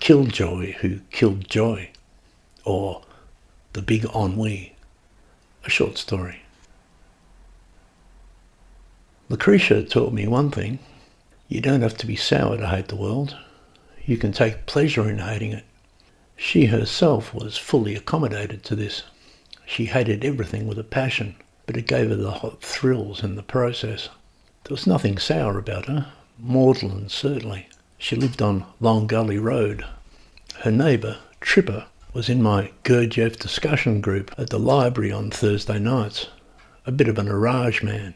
Killjoy Who Killed Joy, or The Big Ennui, a short story. Lucretia taught me one thing: you don't have to be sour to hate the world. You can take pleasure in hating it. She herself was fully accommodated to this. She hated everything with a passion, but it gave her the hot thrills in the process. There was nothing sour about her, maudlin certainly. She lived on Long Gully Road. Her neighbour, Tripper, was in my Gurdjieff discussion group at the library on Thursday nights, a bit of an Araj man.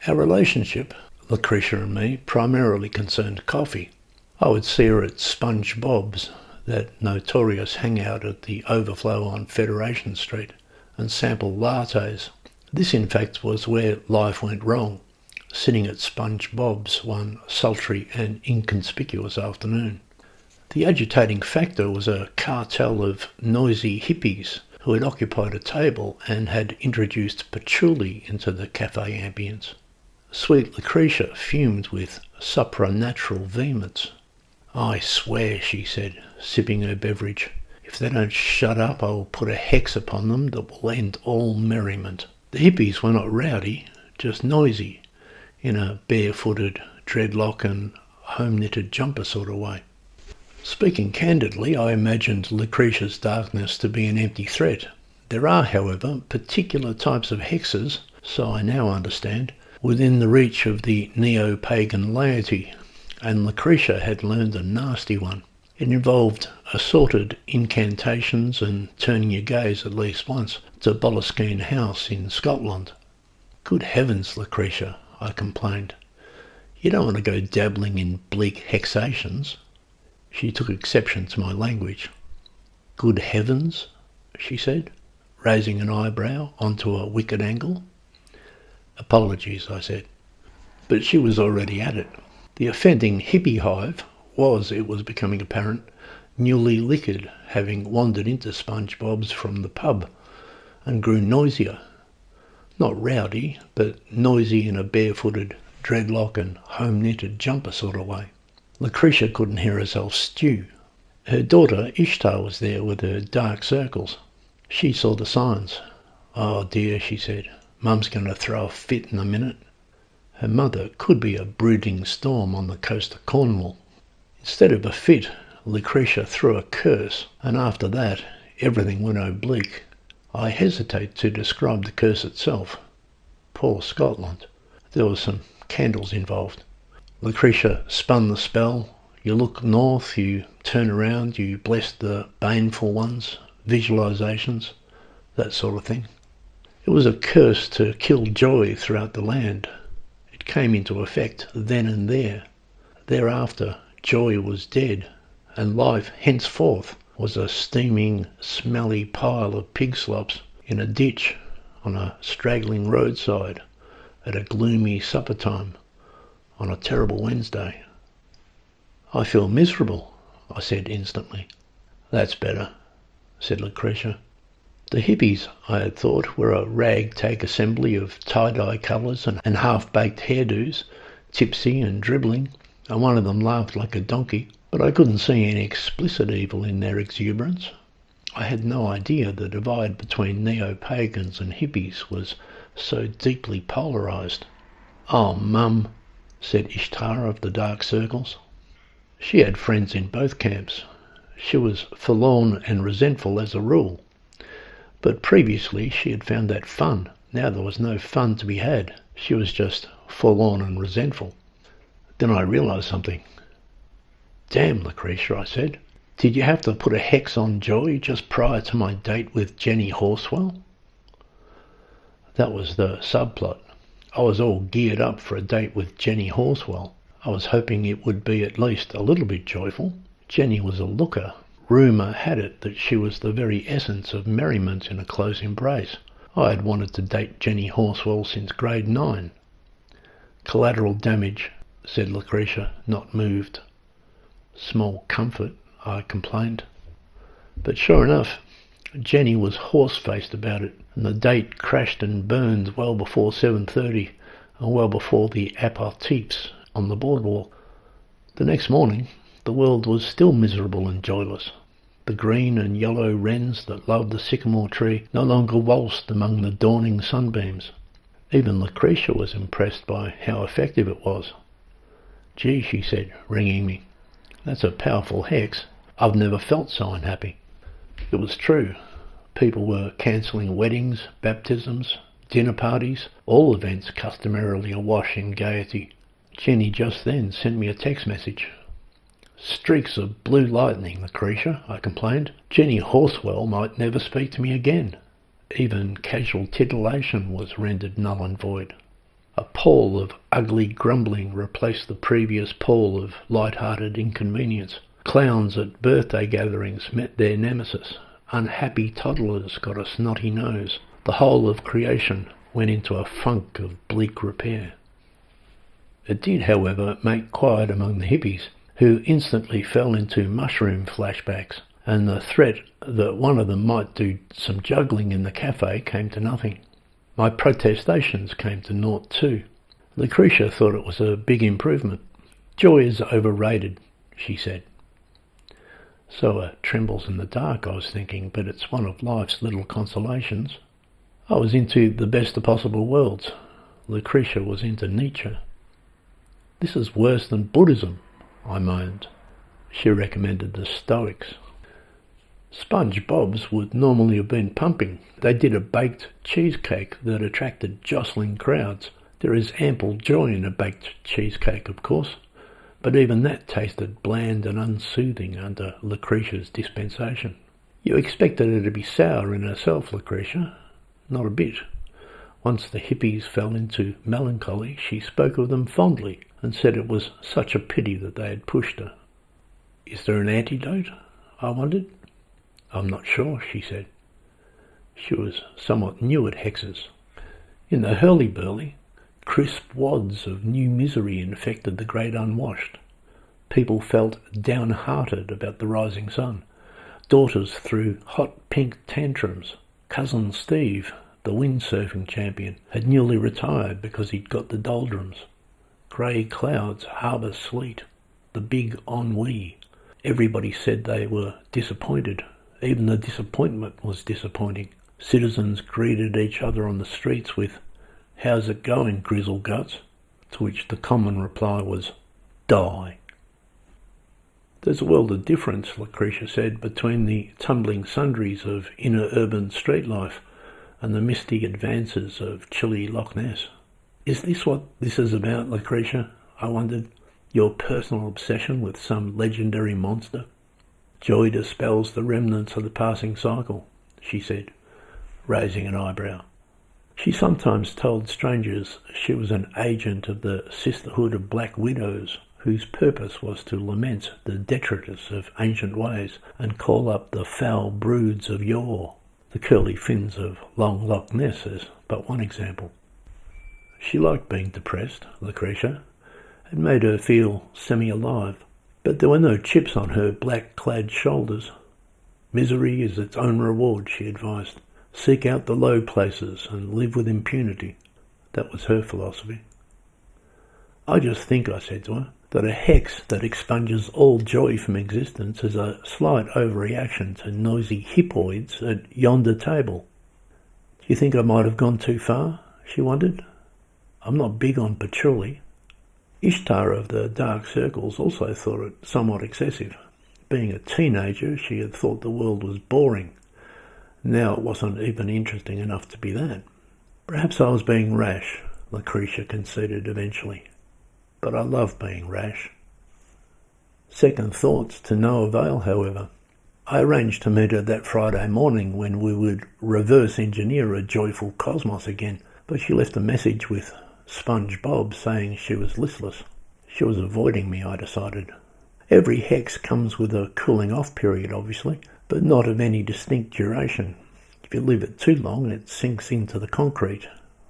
Our relationship, Lucretia and me, primarily concerned coffee. I would see her at Sponge Bob's, that notorious hangout at the overflow on Federation Street, and sample lattes. This in fact was where life went wrong, sitting at Sponge Bob's one sultry and inconspicuous afternoon. The agitating factor was a cartel of noisy hippies who had occupied a table and had introduced patchouli into the cafe ambience. Sweet Lucretia fumed with supranatural vehemence. "I swear," she said, sipping her beverage, "if they don't shut up, I will put a hex upon them that will end all merriment." The hippies were not rowdy, just noisy, in a barefooted, dreadlock and home-knitted jumper sort of way. Speaking candidly, I imagined Lucretia's darkness to be an empty threat. There are, however, particular types of hexes, so I now understand, within the reach of the neo-pagan laity, and Lucretia had learned a nasty one. It involved assorted incantations and turning your gaze at least once to Boleskine House in Scotland. "Good heavens, Lucretia," I complained. "You don't want to go dabbling in bleak hexations." She took exception to my language. "Good heavens," she said, raising an eyebrow onto a wicked angle. "Apologies," I said. But she was already at it. The offending hippie hive was, it was becoming apparent, newly liquored, having wandered into Sponge Bob's from the pub, and grew noisier. Not rowdy, but noisy in a barefooted, dreadlock and home-knitted jumper sort of way. Lucretia couldn't hear herself stew. Her daughter Ishtar was there with her dark circles. She saw the signs. "Oh dear," she said, "Mum's going to throw a fit in a minute." Her mother could be a brooding storm on the coast of Cornwall. Instead of a fit, Lucretia threw a curse, and after that everything went oblique. I hesitate to describe the curse itself. Poor Scotland. There were some candles involved. Lucretia spun the spell. You look north, you turn around, you bless the baneful ones, visualizations, that sort of thing. It was a curse to kill joy throughout the land. It came into effect then and there. Thereafter, joy was dead, and life henceforth was a steaming, smelly pile of pig slops in a ditch, on a straggling roadside, at a gloomy supper time, on a terrible Wednesday. "I feel miserable," I said instantly. "That's better," said Lucretia. The hippies, I had thought, were a ragtag assembly of tie-dye colours and half-baked hairdos, tipsy and dribbling, and one of them laughed like a donkey, but I couldn't see any explicit evil in their exuberance. I had no idea the divide between neo-pagans and hippies was so deeply polarised. "Oh, Mum," said Ishtar of the dark circles. She had friends in both camps. She was forlorn and resentful as a rule. But previously she had found that fun. Now there was no fun to be had. She was just forlorn and resentful. Then I realised something. "Damn, Lucretia," I said. "Did you have to put a hex on joy just prior to my date with Jenny Horswell?" That was the subplot. I was all geared up for a date with Jenny Horswell. I was hoping it would be at least a little bit joyful. Jenny was a looker. Rumour had it that she was the very essence of merriment in a close embrace. I had wanted to date Jenny Horswell since grade 9. "Collateral damage," said Lucretia, not moved. "Small comfort," I complained. But sure enough, Jenny was horse-faced about it, and the date crashed and burned well before 7:30 and well before the aperitifs on the boardwalk. The next morning, the world was still miserable and joyless. The green and yellow wrens that loved the sycamore tree no longer waltzed among the dawning sunbeams. Even Lucretia was impressed by how effective it was. "Gee," she said, ringing me, "that's a powerful hex. I've never felt so unhappy." It was true. People were cancelling weddings, baptisms, dinner parties, all events customarily awash in gaiety. Jenny just then sent me a text message. "Streaks of blue lightning, Lucretia," I complained. "Jenny Horsewell might never speak to me again." Even casual titillation was rendered null and void. A pall of ugly grumbling replaced the previous pall of light-hearted inconvenience. Clowns at birthday gatherings met their nemesis. Unhappy toddlers got a snotty nose. The whole of creation went into a funk of bleak repair. It did, however, make quiet among the hippies, who instantly fell into mushroom flashbacks, and the threat that one of them might do some juggling in the cafe came to nothing. My protestations came to naught too. Lucretia thought it was a big improvement. "Joy is overrated," she said. So it trembles in the dark, I was thinking, but it's one of life's little consolations. I was into the best of possible worlds. Lucretia was into Nietzsche. "This is worse than Buddhism," I moaned. She recommended the Stoics. Sponge Bob's would normally have been pumping. They did a baked cheesecake that attracted jostling crowds. There is ample joy in a baked cheesecake, of course, but even that tasted bland and unsoothing under Lucretia's dispensation. "You expected her to be sour in herself, Lucretia?" "Not a bit. Once the hippies fell into melancholy, she spoke of them fondly and said it was such a pity that they had pushed her." "Is there an antidote?" I wondered. "I'm not sure," she said. She was somewhat new at hexes. In the hurly-burly, crisp wads of new misery infected the great unwashed. People felt downhearted about the rising sun. Daughters threw hot pink tantrums. Cousin Steve, the windsurfing champion, had newly retired because he'd got the doldrums. Grey clouds, harbour sleet, the big ennui. Everybody said they were disappointed. Even the disappointment was disappointing. Citizens greeted each other on the streets with, "How's it going, grizzle guts?" to which the common reply was, "Die." "There's a world of difference," Lucretia said, "between the tumbling sundries of inner urban street life and the misty advances of chilly Loch Ness." "Is this what this is about, Lucretia?" I wondered. "Your personal obsession with some legendary monster?" "Joy dispels the remnants of the passing cycle," she said, raising an eyebrow. She sometimes told strangers she was an agent of the Sisterhood of Black Widows, whose purpose was to lament the detritus of ancient ways and call up the foul broods of yore. The curly fins of Long Loch Ness is but one example. She liked being depressed, Lucretia. It made her feel semi-alive. But there were no chips on her black-clad shoulders. "Misery is its own reward," she advised. "Seek out the low places and live with impunity." That was her philosophy. "I just think," I said to her, "that a hex that expunges all joy from existence is a slight overreaction to noisy hippoids at yonder table." "Do you think I might have gone too far?" she wondered. "I'm not big on patchouli." Ishtar of the Dark Circles also thought it somewhat excessive. Being a teenager, she had thought the world was boring. Now it wasn't even interesting enough to be that. "Perhaps I was being rash," Lucretia conceded eventually. "But I love being rash." Second thoughts to no avail, however. I arranged to meet her that Friday morning when we would reverse engineer a joyful cosmos again, but she left a message with Sponge Bob saying she was listless. She was avoiding me, I decided. Every hex comes with a cooling off period, obviously, but not of any distinct duration. If you leave it too long, it sinks into the concrete.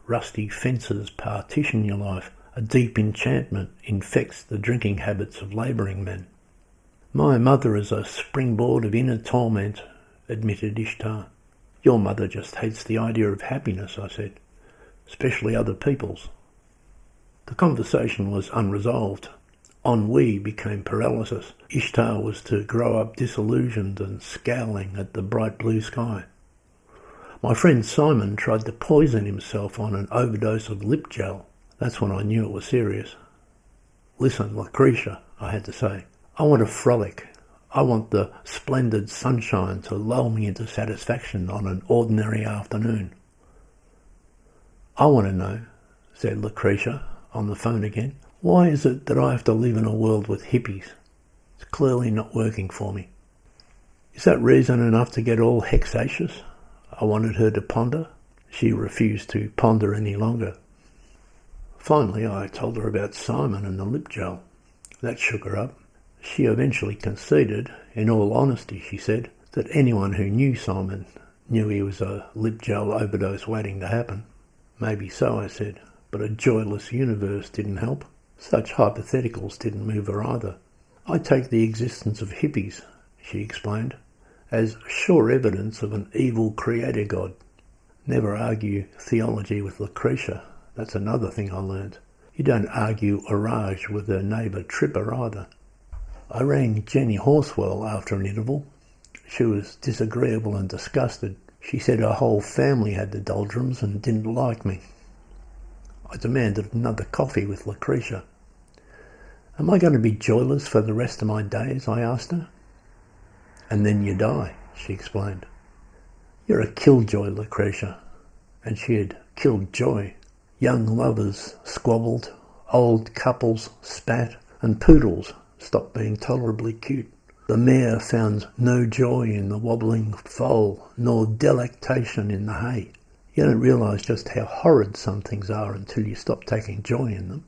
Rusty fences partition your life. A deep enchantment infects the drinking habits of labouring men. "My mother is a springboard of inner torment," admitted Ishtar. "Your mother just hates the idea of happiness," I said, "especially other people's." The conversation was unresolved. Ennui became paralysis. Ishtar was to grow up disillusioned and scowling at the bright blue sky. My friend Simon tried to poison himself on an overdose of lip gel. That's when I knew it was serious. Listen, Lucretia, I had to say, I want a frolic. I want the splendid sunshine to lull me into satisfaction on an ordinary afternoon. I want to know, said Lucretia on the phone again, why is it that I have to live in a world with hippies? It's clearly not working for me. Is that reason enough to get all hexatious? I wanted her to ponder. She refused to ponder any longer. Finally, I told her about Simon and the lip gel. That shook her up. She eventually conceded, in all honesty, she said, that anyone who knew Simon knew he was a lip gel overdose waiting to happen. Maybe so, I said, but a joyless universe didn't help. Such hypotheticals didn't move her either. I take the existence of hippies, she explained, as sure evidence of an evil creator god. Never argue theology with Lucretia. That's another thing I learned. You don't argue orage with her neighbour Tripper either. I rang Jenny Horswell after an interval. She was disagreeable and disgusted. She said her whole family had the doldrums and didn't like me. I demanded another coffee with Lucretia. Am I going to be joyless for the rest of my days? I asked her. And then you die, she explained. You're a killjoy, Lucretia. And she had killed joy. Young lovers squabbled, old couples spat, and poodles stopped being tolerably cute. The mare found no joy in the wobbling foal, nor delectation in the hay. You don't realise just how horrid some things are until you stop taking joy in them.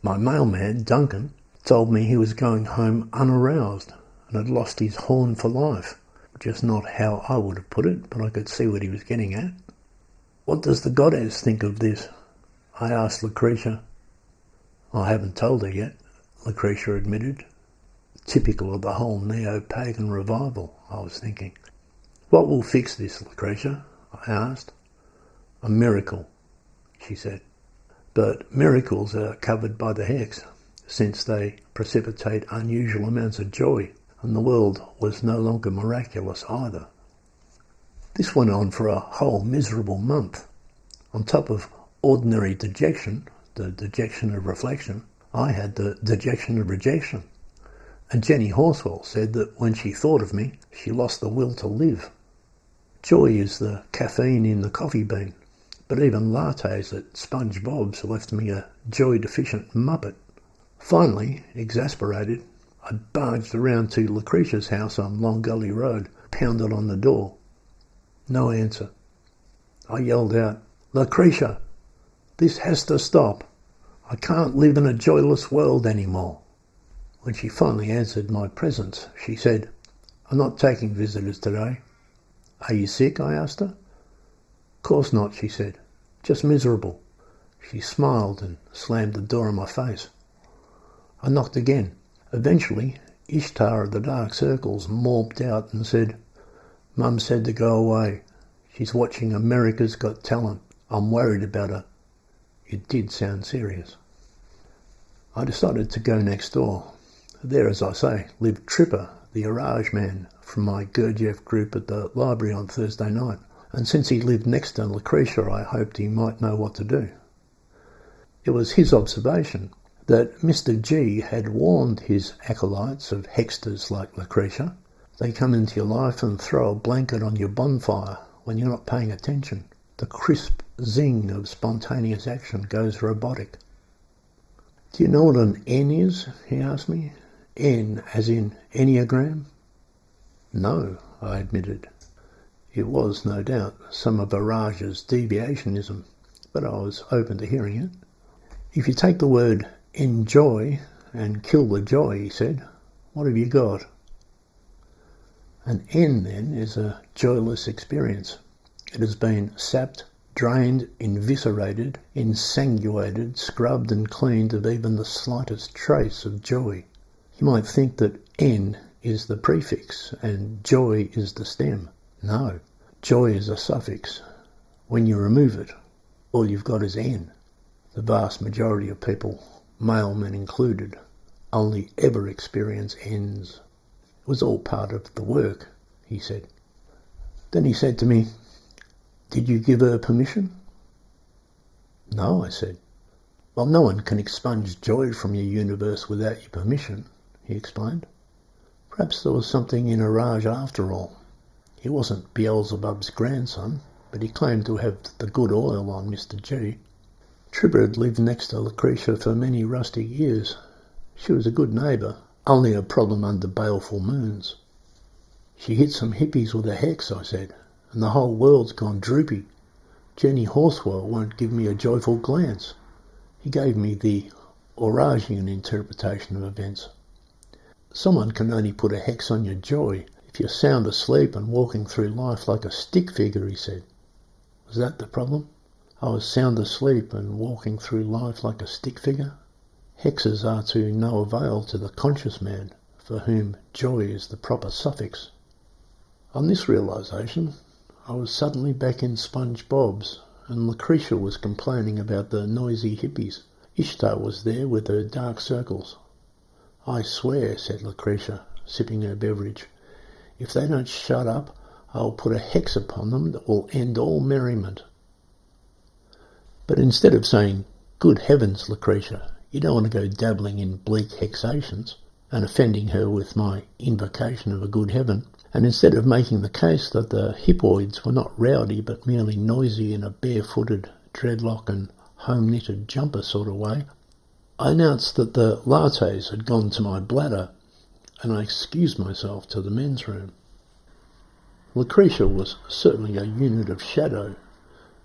My mailman, Duncan, told me he was going home unaroused and had lost his horn for life. Just not how I would have put it, but I could see what he was getting at. What does the goddess think of this? I asked Lucretia. I haven't told her yet, Lucretia admitted. Typical of the whole neo-pagan revival, I was thinking. What will fix this, Lucretia? I asked. A miracle, she said. But miracles are covered by the hex, since they precipitate unusual amounts of joy, and the world was no longer miraculous either. This went on for a whole miserable month. On top of ordinary dejection, the dejection of reflection, I had the dejection of rejection. And Jenny Horswell said that when she thought of me, she lost the will to live. Joy is the caffeine in the coffee bean, but even lattes at Sponge Bob's left me a joy-deficient muppet. Finally, exasperated, I barged around to Lucretia's house on Long Gully Road, pounded on the door. No answer. I yelled out, Lucretia, this has to stop. I can't live in a joyless world anymore. When she finally answered my presence, she said, I'm not taking visitors today. Are you sick? I asked her. Course not, she said. Just miserable. She smiled and slammed the door in my face. I knocked again. Eventually, Ishtar of the Dark Circles morphed out and said, Mum said to go away. She's watching America's Got Talent. I'm worried about her. It did sound serious. I decided to go next door. There, as I say, lived Tripper, the Orage man, from my Gurdjieff group at the library on Thursday night. And since he lived next to Lucretia, I hoped he might know what to do. It was his observation that Mr. G had warned his acolytes of hexters like Lucretia. They come into your life and throw a blanket on your bonfire when you're not paying attention. The crisp zing of spontaneous action goes robotic. Do you know what an N is? He asked me. N as in Enneagram? No, I admitted. It was, no doubt, some of Orage's deviationism, but I was open to hearing it. If you take the word enjoy and kill the joy, he said, what have you got? An N, then, is a joyless experience. It has been sapped, drained, eviscerated, insanguated, scrubbed and cleaned of even the slightest trace of joy. You might think that N is the prefix and joy is the stem. No, joy is a suffix. When you remove it, all you've got is N. The vast majority of people, male men included, only ever experience ends. It was all part of the work, he said. Then he said to me, "Did you give her permission?" "No," I said. "Well, no one can expunge joy from your universe without your permission," he explained. Perhaps there was something in Iraj after all. He wasn't Beelzebub's grandson, but he claimed to have the good oil on Mr. G. Tribber had lived next to Lucretia for many rustic years. She was a good neighbour, only a problem under baleful moons. "She hit some hippies with a hex," I said, "and the whole world's gone droopy. Jenny Horswell won't give me a joyful glance." He gave me the Orajian interpretation of events. "Someone can only put a hex on your joy if you're sound asleep and walking through life like a stick figure," he said. Was that the problem? I was sound asleep and walking through life like a stick figure? Hexes are to no avail to the conscious man, for whom joy is the proper suffix. On this realisation, I was suddenly back in SpongeBob's, and Lucretia was complaining about the noisy hippies. Ishtar was there with her dark circles. "I swear," said Lucretia, sipping her beverage, "if they don't shut up, I'll put a hex upon them that will end all merriment." But instead of saying, "Good heavens, Lucretia, you don't want to go dabbling in bleak hexations," and offending her with my invocation of a good heaven, and instead of making the case that the hippoids were not rowdy but merely noisy in a barefooted, dreadlock and home-knitted jumper sort of way, I announced that the lattes had gone to my bladder, and I excused myself to the men's room. Lucretia was certainly a unit of shadow.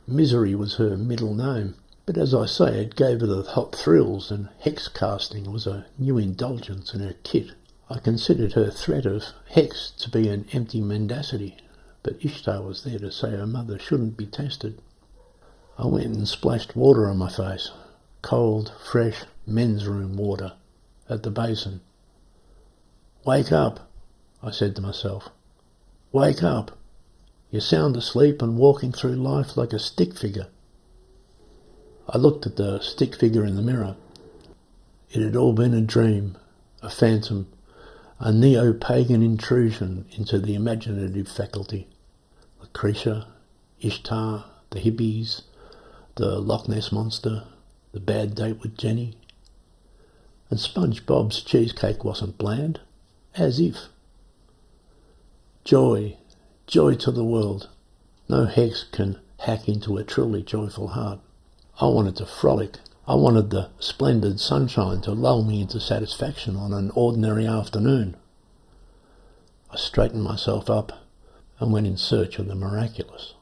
Misery was her middle name, but as I say, it gave her the hot thrills, and hex casting was a new indulgence in her kit. I considered her threat of hex to be an empty mendacity, but Ishtar was there to say her mother shouldn't be tested. I went and splashed water on my face, cold, fresh men's room water, at the basin. "Wake up," I said to myself. "Wake up. You're sound asleep and walking through life like a stick figure." I looked at the stick figure in the mirror. It had all been a dream, a phantom, a neo-pagan intrusion into the imaginative faculty. Lucretia, Ishtar, the hippies, the Loch Ness Monster, the bad date with Jenny. And SpongeBob's cheesecake wasn't bland, as if. Joy, joy to the world. No hex can hack into a truly joyful heart. I wanted to frolic. I wanted the splendid sunshine to lull me into satisfaction on an ordinary afternoon. I straightened myself up and went in search of the miraculous.